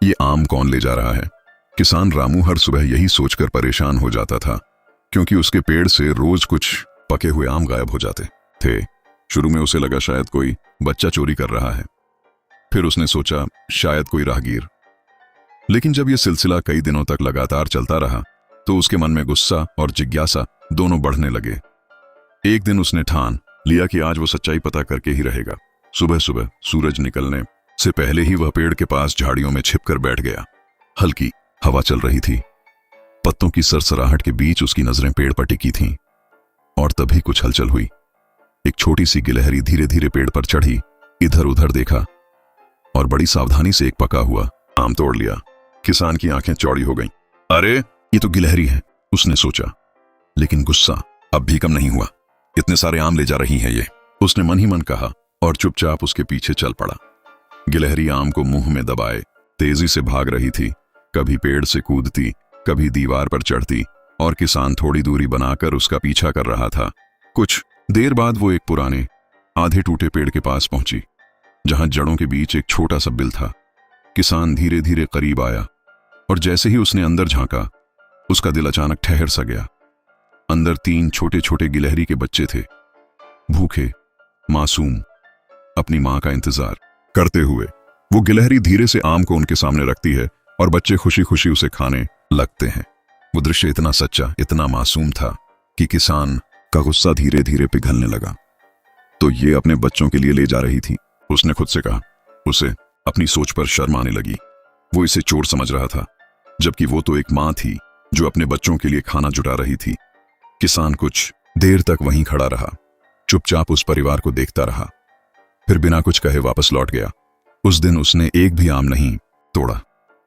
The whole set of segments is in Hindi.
ये आम कौन ले जा रहा है? किसान रामू हर सुबह यही सोचकर परेशान हो जाता था, क्योंकि उसके पेड़ से रोज कुछ पके हुए आम गायब हो जाते थे। शुरू में उसे लगा शायद कोई बच्चा चोरी कर रहा है, फिर उसने सोचा शायद कोई राहगीर। लेकिन जब यह सिलसिला कई दिनों तक लगातार चलता रहा तो उसके मन में गुस्सा और जिज्ञासा दोनों बढ़ने लगे। एक दिन उसने ठान लिया कि आज वो सच्चाई पता करके ही रहेगा। सुबह सुबह सूरज निकलने से पहले ही वह पेड़ के पास झाड़ियों में छिपकर बैठ गया। हल्की हवा चल रही थी, पत्तों की सरसराहट के बीच उसकी नजरें पेड़ पर टिकी थीं। और तभी कुछ हलचल हुई। एक छोटी सी गिलहरी धीरे धीरे पेड़ पर चढ़ी, इधर उधर देखा और बड़ी सावधानी से एक पका हुआ आम तोड़ लिया। किसान की आंखें चौड़ी हो गईं। अरे ये तो गिलहरी है, उसने सोचा। लेकिन गुस्सा अब भी कम नहीं हुआ। इतने सारे आम ले जा रही है ये, उसने मन ही मन कहा और चुपचाप उसके पीछे चल पड़ा। गिलहरी आम को मुंह में दबाए तेजी से भाग रही थी, कभी पेड़ से कूदती, कभी दीवार पर चढ़ती, और किसान थोड़ी दूरी बनाकर उसका पीछा कर रहा था। कुछ देर बाद वो एक पुराने आधे टूटे पेड़ के पास पहुंची, जहां जड़ों के बीच एक छोटा सा बिल था। किसान धीरे धीरे करीब आया और जैसे ही उसने अंदर झांका, उसका दिल अचानक ठहर सा गया। अंदर 3 छोटे छोटे गिलहरी के बच्चे थे, भूखे, मासूम, अपनी मां का इंतजार करते हुए। वो गिलहरी धीरे से आम को उनके सामने रखती है और बच्चे खुशी खुशी उसे खाने लगते हैं। वो दृश्य इतना सच्चा, इतना मासूम था कि किसान का गुस्सा धीरे धीरे पिघलने लगा। तो ये अपने बच्चों के लिए ले जा रही थी, उसने खुद से कहा। उसे अपनी सोच पर शर्म आने लगी। वो इसे चोर समझ रहा था, जबकि वो तो एक मां थी जो अपने बच्चों के लिए खाना जुटा रही थी। किसान कुछ देर तक वहीं खड़ा रहा, चुपचाप उस परिवार को देखता रहा, फिर बिना कुछ कहे वापस लौट गया। उस दिन उसने एक भी आम नहीं तोड़ा।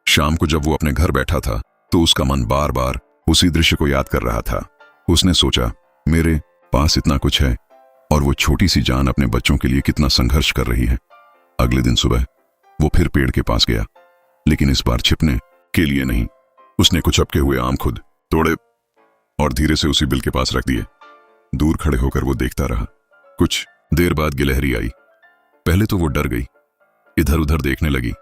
शाम को जब वो अपने घर बैठा था तो उसका मन बार बार उसी दृश्य को याद कर रहा था। उसने सोचा, मेरे पास इतना कुछ है और वो छोटी सी जान अपने बच्चों के लिए कितना संघर्ष कर रही है। अगले दिन सुबह वो फिर पेड़ के पास गया, लेकिन इस बार छिपने के लिए नहीं। उसने कुछ अपके हुए आम खुद तोड़े और धीरे से उसी बिल के पास रख दिए। दूर खड़े होकर वो देखता रहा। कुछ देर बाद गिलहरी आई। पहले तो वो डर गई, इधर उधर देखने लगी,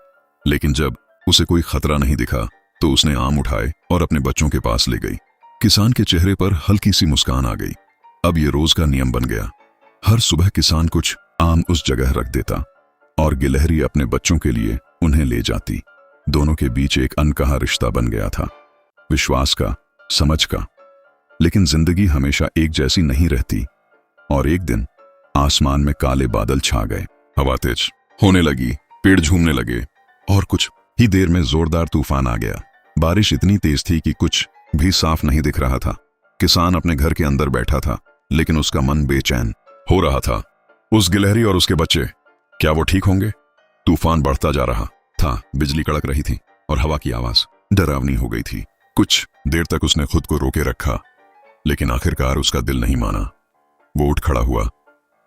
लेकिन जब उसे कोई खतरा नहीं दिखा तो उसने आम उठाए और अपने बच्चों के पास ले गई। किसान के चेहरे पर हल्की सी मुस्कान आ गई। अब ये रोज का नियम बन गया। हर सुबह किसान कुछ आम उस जगह रख देता और गिलहरी अपने बच्चों के लिए उन्हें ले जाती। दोनों के बीच एक अनकहा रिश्ता बन गया था, विश्वास का, समझ का। लेकिन जिंदगी हमेशा एक जैसी नहीं रहती और एक दिन आसमान में काले बादल छा गए। हवा तेज होने लगी, पेड़ झूमने लगे और कुछ ही देर में जोरदार तूफान आ गया। बारिश इतनी तेज थी कि कुछ भी साफ नहीं दिख रहा था। किसान अपने घर के अंदर बैठा था, लेकिन उसका मन बेचैन हो रहा था। उस गिलहरी और उसके बच्चे, क्या वो ठीक होंगे? तूफान बढ़ता जा रहा था, बिजली कड़क रही थी और हवा की आवाज डरावनी हो गई थी। कुछ देर तक उसने खुद को रोके रखा, लेकिन आखिरकार उसका दिल नहीं माना। वो उठ खड़ा हुआ।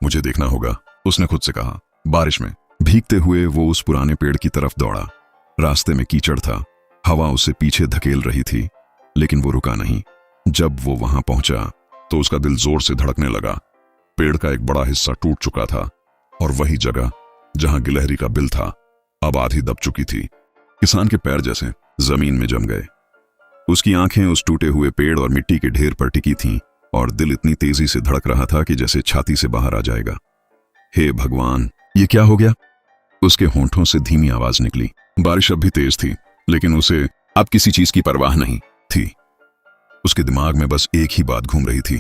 मुझे देखना होगा, उसने खुद से कहा। बारिश में भीगते हुए वो उस पुराने पेड़ की तरफ दौड़ा। रास्ते में कीचड़ था, हवा उसे पीछे धकेल रही थी, लेकिन वो रुका नहीं। जब वो वहां पहुंचा तो उसका दिल जोर से धड़कने लगा। पेड़ का एक बड़ा हिस्सा टूट चुका था और वही जगह जहां गिलहरी का बिल था अब आधी दब चुकी थी। किसान के पैर जैसे जमीन में जम गए। उसकी आंखें उस टूटे हुए पेड़ और मिट्टी के ढेर पर टिकी थीं और दिल इतनी तेजी से धड़क रहा था कि जैसे छाती से बाहर आ जाएगा। हे भगवान, ये क्या हो गया? उसके होंठों से धीमी आवाज निकली। बारिश अब भी तेज थी, लेकिन उसे अब किसी चीज की परवाह नहीं थी। उसके दिमाग में बस एक ही बात घूम रही थी,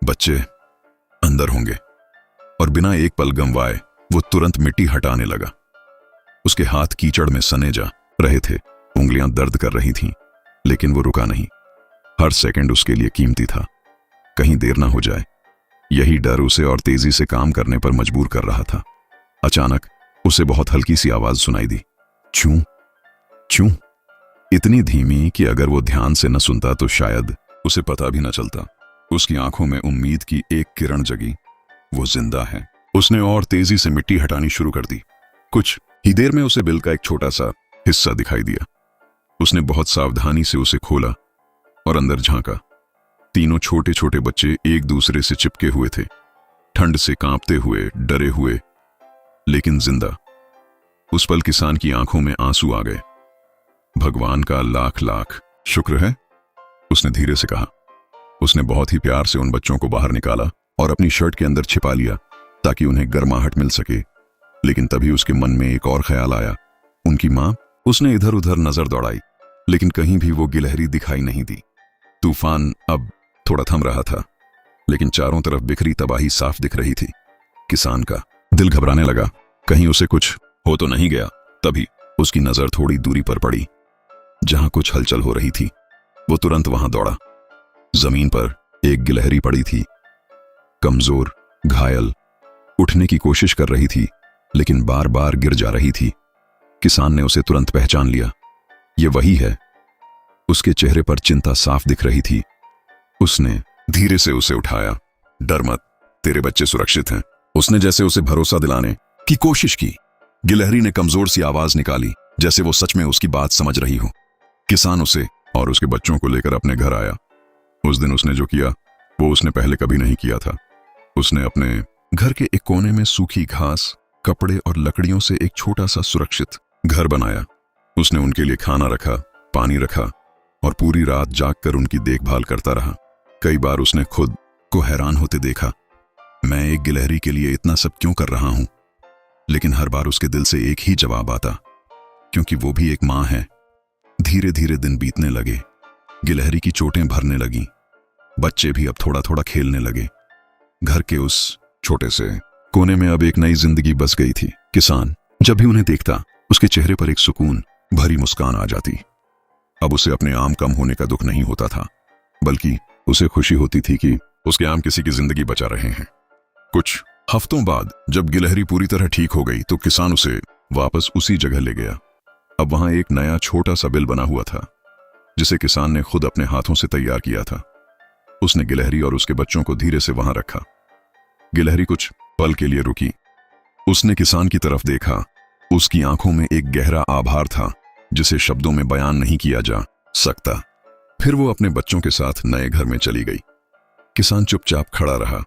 बच्चे अंदर होंगे। और बिना एक पल गंवाए वो तुरंत मिट्टी हटाने लगा। उसके हाथ कीचड़ में सने जा रहे थे, उंगलियां दर्द कर रही थीं, लेकिन वो रुका नहीं। हर सेकंड उसके लिए कीमती था, कहीं देर ना हो जाए। यही डर उसे और तेजी से काम करने पर मजबूर कर रहा था। अचानक उसे बहुत हल्की सी आवाज सुनाई दी, चूं चूं, इतनी धीमी कि अगर वो ध्यान से न सुनता तो शायद उसे पता भी न चलता। उसकी आंखों में उम्मीद की एक किरण जगी। वो जिंदा है। उसने और तेजी से मिट्टी हटानी शुरू कर दी। कुछ ही देर में उसे बिल का एक छोटा सा हिस्सा दिखाई दिया। उसने बहुत सावधानी से उसे खोला और अंदर झांका। तीनों छोटे छोटे बच्चे एक दूसरे से चिपके हुए थे, ठंड से कांपते हुए, डरे हुए, लेकिन जिंदा। उस पल किसान की आंखों में आंसू आ गए। भगवान का लाख लाख शुक्र है, उसने धीरे से कहा। उसने बहुत ही प्यार से उन बच्चों को बाहर निकाला और अपनी शर्ट के अंदर छिपा लिया ताकि उन्हें गर्माहट मिल सके। लेकिन तभी उसके मन में एक और ख्याल आया, उनकी मां। उसने इधर उधर नजर दौड़ाई, लेकिन कहीं भी वो गिलहरी दिखाई नहीं दी। तूफान अब थोड़ा थम रहा था, लेकिन चारों तरफ बिखरी तबाही साफ दिख रही थी। किसान का दिल घबराने लगा, कहीं उसे कुछ हो तो नहीं गया। तभी उसकी नजर थोड़ी दूरी पर पड़ी, जहां कुछ हलचल हो रही थी। वो तुरंत वहां दौड़ा। जमीन पर एक गिलहरी पड़ी थी, कमजोर, घायल, उठने की कोशिश कर रही थी, लेकिन बार बार गिर जा रही थी। किसान ने उसे तुरंत पहचान लिया, ये वही है। उसके चेहरे पर चिंता साफ दिख रही थी। उसने धीरे से उसे उठाया। डर मत, तेरे बच्चे सुरक्षित हैं। उसने जैसे उसे भरोसा दिलाने की कोशिश की। गिलहरी ने कमजोर सी आवाज निकाली, जैसे वो सच में उसकी बात समझ रही हो। किसान उसे और उसके बच्चों को लेकर अपने घर आया। उस दिन उसने जो किया वो उसने पहले कभी नहीं किया था। उसने अपने घर के एक कोने में सूखी घास, कपड़े और लकड़ियों से एक छोटा सा सुरक्षित घर बनाया। उसने उनके लिए खाना रखा, पानी रखा और पूरी रात जागकर उनकी देखभाल करता रहा। कई बार उसने खुद को हैरान होते देखा, मैं एक गिलहरी के लिए इतना सब क्यों कर रहा हूं। लेकिन हर बार उसके दिल से एक ही जवाब आता, क्योंकि वो भी एक मां है। धीरे धीरे दिन बीतने लगे, गिलहरी की चोटें भरने लगी, बच्चे भी अब थोड़ा थोड़ा खेलने लगे। घर के उस छोटे से कोने में अब एक नई जिंदगी बस गई थी। किसान जब भी उन्हें देखता, उसके चेहरे पर एक सुकून भरी मुस्कान आ जाती। अब उसे अपने आम कम होने का दुख नहीं होता था, बल्कि उसे खुशी होती थी कि उसके आम किसी की जिंदगी बचा रहे हैं। कुछ हफ्तों बाद जब गिलहरी पूरी तरह ठीक हो गई तो किसान उसे वापस उसी जगह ले गया। अब वहां एक नया छोटा सा बिल बना हुआ था, जिसे किसान ने खुद अपने हाथों से तैयार किया था। उसने गिलहरी और उसके बच्चों को धीरे से वहां रखा। गिलहरी कुछ पल के लिए रुकी। उसने किसान की तरफ देखा। उसकी आंखों में एक गहरा आभार था, जिसे शब्दों में बयान नहीं किया जा सकता। फिर वो अपने बच्चों के साथ नए घर में चली गई। किसान चुपचाप खड़ा रहा।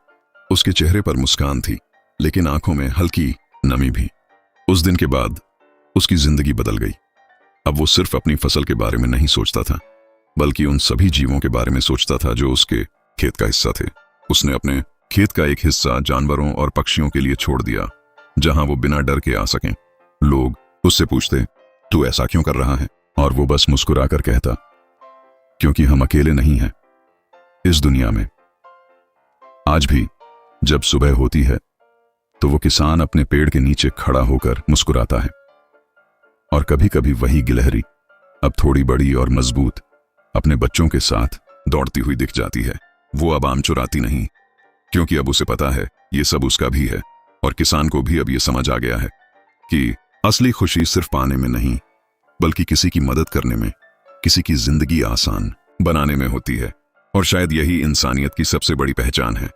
उसके चेहरे पर मुस्कान थी, लेकिन आंखों में हल्की नमी भी। उस दिन के बाद उसकी जिंदगी बदल गई। अब वो सिर्फ अपनी फसल के बारे में नहीं सोचता था, बल्कि उन सभी जीवों के बारे में सोचता था जो उसके खेत का हिस्सा थे। उसने अपने खेत का एक हिस्सा जानवरों और पक्षियों के लिए छोड़ दिया, जहां वो बिना डर के आ सकें। लोग उससे पूछते, तू ऐसा क्यों कर रहा है? और वो बस मुस्कुराकर कहता, क्योंकि हम अकेले नहीं हैं इस दुनिया में। आज भी जब सुबह होती है तो वो किसान अपने पेड़ के नीचे खड़ा होकर मुस्कुराता है। और कभी कभी वही गिलहरी, अब थोड़ी बड़ी और मजबूत, अपने बच्चों के साथ दौड़ती हुई दिख जाती है। वो अब आम चुराती नहीं, क्योंकि अब उसे पता है ये सब उसका भी है। और किसान को भी अब ये समझ आ गया है कि असली खुशी सिर्फ पाने में नहीं, बल्कि किसी की मदद करने में, किसी की जिंदगी आसान बनाने में होती है। और शायद यही इंसानियत की सबसे बड़ी पहचान है।